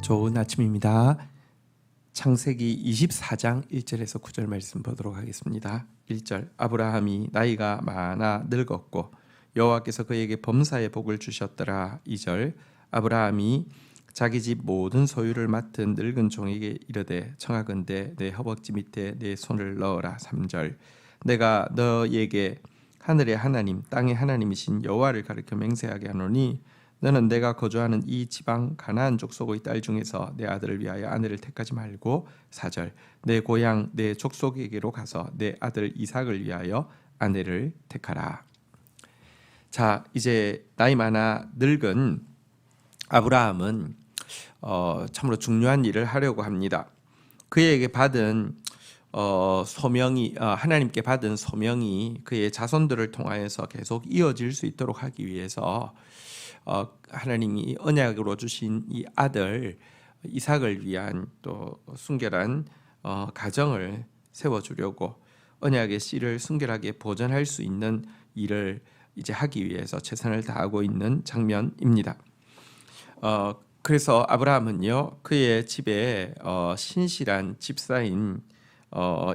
좋은 아침입니다. 창세기 24장 1절에서 9절 말씀 보도록 하겠습니다. 1절 아브라함이 나이가 많아 늙었고 여호와께서 그에게 범사의 복을 주셨더라. 2절 아브라함이 자기 집 모든 소유를 맡은 늙은 종에게 이르되 청하건대 내 허벅지 밑에 내 손을 넣어라. 3절 내가 너에게 하늘의 하나님 땅의 하나님이신 여호와를 가르쳐 맹세하게 하노니 너는 내가 거주하는 이 지방 가나안 족속의 딸 중에서 내 아들을 위하여 아내를 택하지 말고 4절 내 고향 내 족속에게로 가서 내 아들 이삭을 위하여 아내를 택하라. 자, 이제 나이 많아 늙은 아브라함은 참으로 중요한 일을 하려고 합니다. 그에게 받은 소명이 하나님께 받은 소명이 그의 자손들을 통하여서 계속 이어질 수 있도록 하기 위해서 하나님이 언약으로 주신 이 아들 이삭을 위한 또 순결한 가정을 세워주려고 언약의 씨를 순결하게 보존할 수 있는 일을 이제 하기 위해서 최선을 다하고 있는 장면입니다. 그래서 아브라함은요 그의 집에 신실한 집사인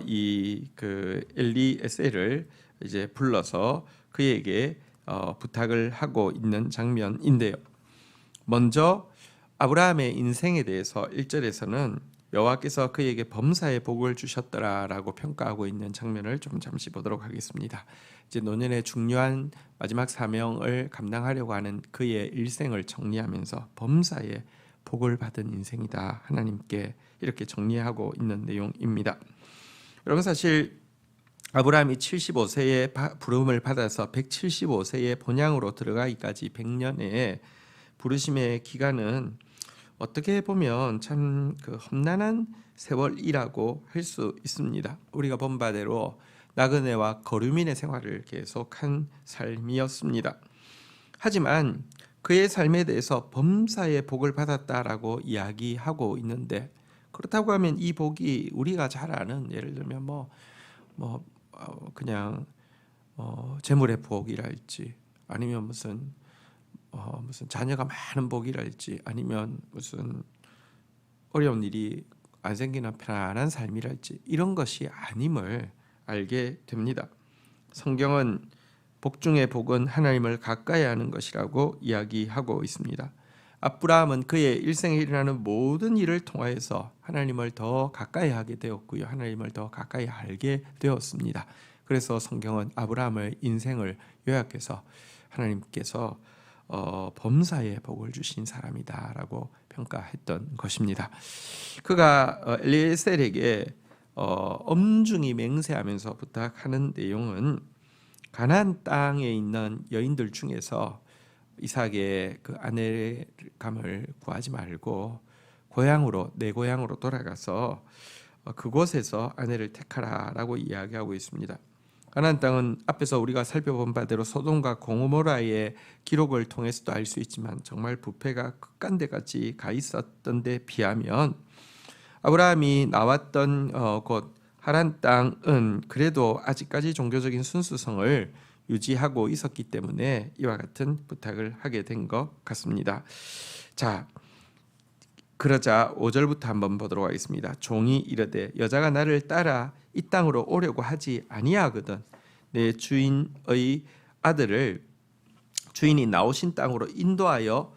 이 그 엘리에셀을 이제 불러서 그에게 부탁을 하고 있는 장면인데요. 먼저 아브라함의 인생에 대해서 1절에서는 여호와께서 그에게 범사의 복을 주셨더라라고 평가하고 있는 장면을 좀 잠시 보도록 하겠습니다. 이제 노년의 중요한 마지막 사명을 감당하려고 하는 그의 일생을 정리하면서 범사의 복을 받은 인생이다. 하나님께 이렇게 정리하고 있는 내용입니다. 여러분 사실 아브라함이 75세에 부름을 받아서 175세의 본향으로 들어가기까지 100년의 부르심의 기간은 어떻게 보면 참 그 험난한 세월이라고 할 수 있습니다. 우리가 본 바대로 나그네와 거류민의 생활을 계속한 삶이었습니다. 하지만 그의 삶에 대해서 범사의 복을 받았다라고 이야기하고 있는데 그렇다고 하면 이 복이 우리가 잘 아는 예를 들면 그냥 재물의 복이랄지 아니면 무슨 자녀가 많은 복이랄지 아니면 무슨 어려운 일이 안 생기는 편안한 삶이랄지 이런 것이 아님을 알게 됩니다. 성경은 복 중의 복은 하나님을 가까이 하는 것이라고 이야기하고 있습니다. 아브라함은 그의 일생에 일어나는 모든 일을 통하여서 하나님을 더 가까이 하게 되었고요. 하나님을 더 가까이 알게 되었습니다. 그래서 성경은 아브라함의 인생을 요약해서 하나님께서 범사의 복을 주신 사람이다라고 평가했던 것입니다. 그가 엘리에셀에게 엄중히 맹세하면서 부탁하는 내용은 가나안 땅에 있는 여인들 중에서 이삭의 그 아내감을 구하지 말고 내 고향으로 돌아가서 그곳에서 아내를 택하라라고 이야기하고 있습니다. 가나안 땅은 앞에서 우리가 살펴본 바대로 소돔과 고모라의 기록을 통해서도 알 수 있지만 정말 부패가 극간데까지 가 있었던 데 비하면 아브라함이 나왔던 곳 하란 땅은 그래도 아직까지 종교적인 순수성을 유지하고 있었기 때문에 이와 같은 부탁을 하게 된 것 같습니다. 자, 그러자 5절부터 한번 보도록 하겠습니다. 종이 이르되 여자가 나를 따라 이 땅으로 오려고 하지 아니하거든 내 주인의 아들을 주인이 나오신 땅으로 인도하여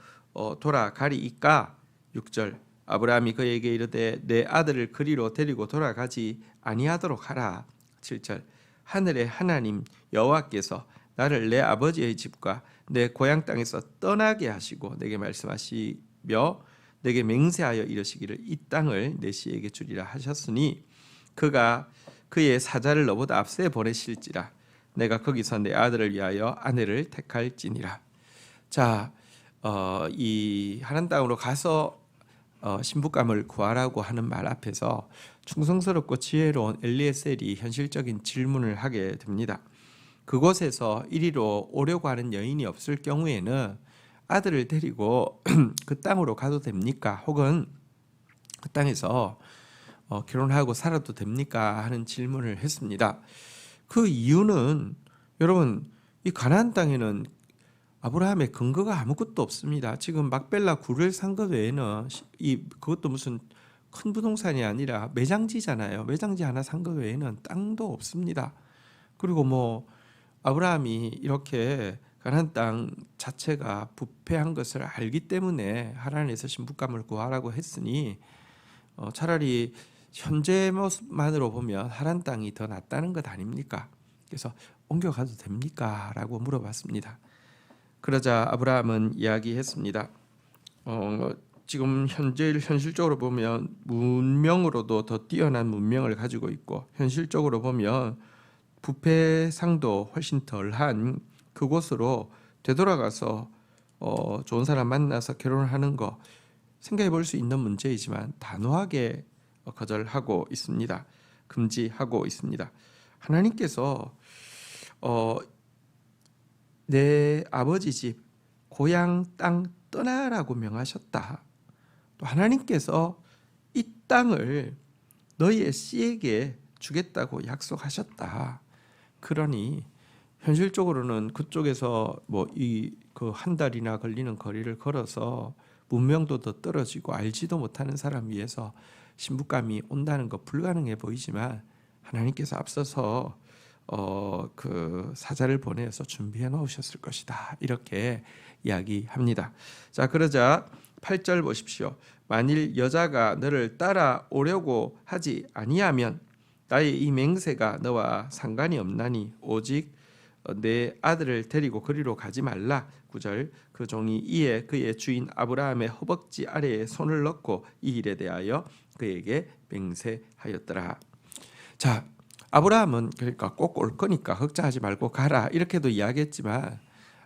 돌아가리이까. 6절 아브라함이 그에게 이르되 내 아들을 그리로 데리고 돌아가지 아니하도록 하라. 7절 하늘의 하나님 여호와께서 나를 내 아버지의 집과 내 고향 땅에서 떠나게 하시고 내게 말씀하시며 내게 맹세하여 이르시기를 이 땅을 내 씨에게 주리라 하셨으니 그가 그의 사자를 너보다 앞세 보내실지라 내가 거기서 내 아들을 위하여 아내를 택할지니라. 자, 이 하란 땅으로 가서 신부감을 구하라고 하는 말 앞에서 충성스럽고 지혜로운 엘리에셀이 현실적인 질문을 하게 됩니다. 그곳에서 이리로 오려고 하는 여인이 없을 경우에는 아들을 데리고 그 땅으로 가도 됩니까? 혹은 그 땅에서 결혼하고 살아도 됩니까? 하는 질문을 했습니다. 그 이유는 여러분 이 가나안 땅에는 아브라함의 근거가 아무것도 없습니다. 지금 막벨라 굴을 산 것 외에는 그것도 무슨 큰 부동산이 아니라 매장지잖아요. 매장지 하나 산 것 외에는 땅도 없습니다. 그리고 뭐 아브라함이 이렇게 가나안 땅 자체가 부패한 것을 알기 때문에 하나님께서 신부감을 구하라고 했으니 차라리 현재 모습만으로 보면 하란 땅이 더 낫다는 것 아닙니까? 그래서 옮겨가도 됩니까? 라고 물어봤습니다. 그러자 아브라함은 이야기했습니다. 지금 현실적으로 보면 문명으로도 더 뛰어난 문명을 가지고 있고 현실적으로 보면 부패상도 훨씬 덜한 그곳으로 되돌아가서 좋은 사람 만나서 결혼하는 거 생각해 볼 수 있는 문제이지만 단호하게 거절하고 있습니다. 금지하고 있습니다. 하나님께서 내 아버지 집 고향 땅 떠나라고 명하셨다. 또 하나님께서 이 땅을 너희의 씨에게 주겠다고 약속하셨다. 그러니 현실적으로는 그쪽에서 뭐 그 한 달이나 걸리는 거리를 걸어서 문명도 더 떨어지고 알지도 못하는 사람 위해서 신부감이 온다는 거 불가능해 보이지만 하나님께서 앞서서 그 사자를 보내서 준비해 놓으셨을 것이다. 이렇게 이야기합니다. 자, 그러자 8절 보십시오. 만일 여자가 너를 따라오려고 하지 아니하면 나의 이 맹세가 너와 상관이 없나니 오직 내 아들을 데리고 그리로 가지 말라. 9절 그 종이 이에 그의 주인 아브라함의 허벅지 아래에 손을 넣고 이 일에 대하여 그에게 맹세하였더라. 자, 아브라함은 그러니까 꼭 올 거니까 걱정하지 말고 가라 이렇게도 이야기했지만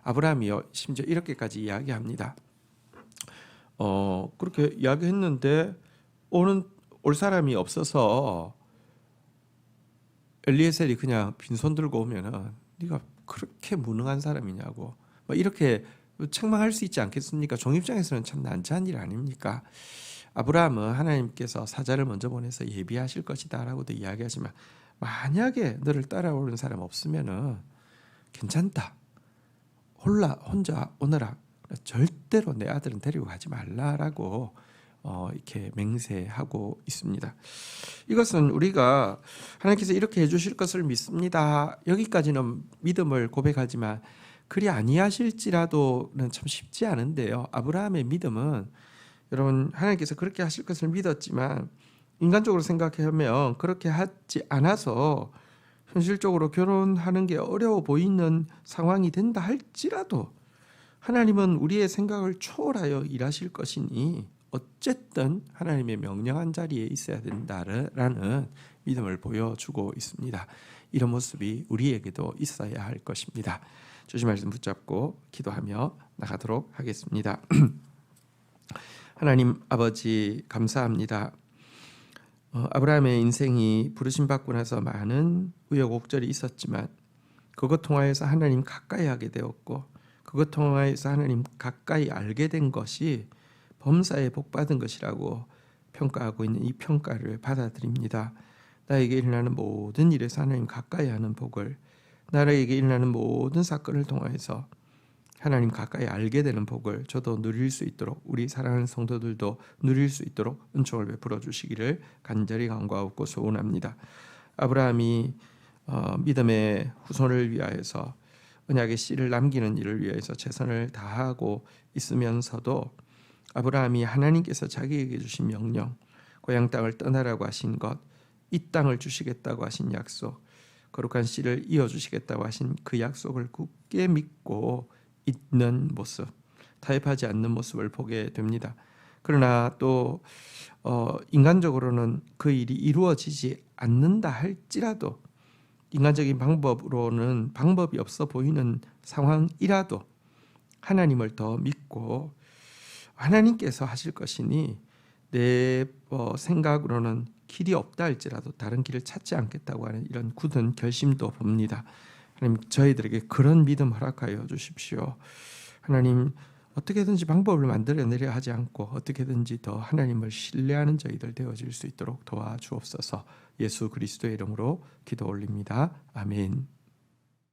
아브라함이요 심지어 이렇게까지 이야기합니다. 그렇게 이야기했는데 올 사람이 없어서 엘리에셀이 그냥 빈손 들고 오면은 네가 그렇게 무능한 사람이냐고 이렇게 책망할 수 있지 않겠습니까? 종 입장에서는 참 난처한 일 아닙니까? 아브라함은 하나님께서 사자를 먼저 보내서 예비하실 것이다 라고도 이야기하지만 만약에 너를 따라오는 사람 없으면은 괜찮다. 혼자 오너라. 절대로 내 아들은 데리고 가지 말라라고 이렇게 맹세하고 있습니다. 이것은 우리가 하나님께서 이렇게 해주실 것을 믿습니다. 여기까지는 믿음을 고백하지만 그리 아니하실지라도는 참 쉽지 않은데요. 아브라함의 믿음은 여러분 하나님께서 그렇게 하실 것을 믿었지만 인간적으로 생각하면 그렇게 하지 않아서 현실적으로 결혼하는 게 어려워 보이는 상황이 된다 할지라도 하나님은 우리의 생각을 초월하여 일하실 것이니 어쨌든 하나님의 명령한 자리에 있어야 된다라는 믿음을 보여주고 있습니다. 이런 모습이 우리에게도 있어야 할 것입니다. 주신 말씀 붙잡고 기도하며 나가도록 하겠습니다. 하나님 아버지 감사합니다. 아브라함의 인생이 부르심 받고 나서 많은 우여곡절이 있었지만 그것 통하여서 하나님 가까이 하게 되었고 그것 통하여서 하나님 가까이 알게 된 것이 범사에 복받은 것이라고 평가하고 있는 이 평가를 받아들입니다. 나에게 일어나는 모든 일에서 하나님 가까이 하는 복을, 나에게 일어나는 모든 사건을 통하여서 하나님 가까이 알게 되는 복을 저도 누릴 수 있도록 우리 사랑하는 성도들도 누릴 수 있도록 은총을 베풀어 주시기를 간절히 간구하고 소원합니다. 아브라함이 믿음의 후손을 위하여서 언약의 씨를 남기는 일을 위해서 최선을 다하고 있으면서도 아브라함이 하나님께서 자기에게 주신 명령, 고향 땅을 떠나라고 하신 것, 이 땅을 주시겠다고 하신 약속, 거룩한 씨를 이어주시겠다고 하신 그 약속을 굳게 믿고 있는 모습, 타협하지 않는 모습을 보게 됩니다. 그러나 또 인간적으로는 그 일이 이루어지지 않는다 할지라도 인간적인 방법으로는 방법이 없어 보이는 상황이라도 하나님을 더 믿고 하나님께서 하실 것이니 내 생각으로는 길이 없다 할지라도 다른 길을 찾지 않겠다고 하는 이런 굳은 결심도 봅니다. 하나님 저희들에게 그런 믿음 허락하여 주십시오. 하나님 어떻게든지 방법을 만들어내려 하지 않고 어떻게든지 더 하나님을 신뢰하는 저희들 되어질 수 있도록 도와주옵소서. 예수 그리스도의 이름으로 기도 올립니다. 아멘.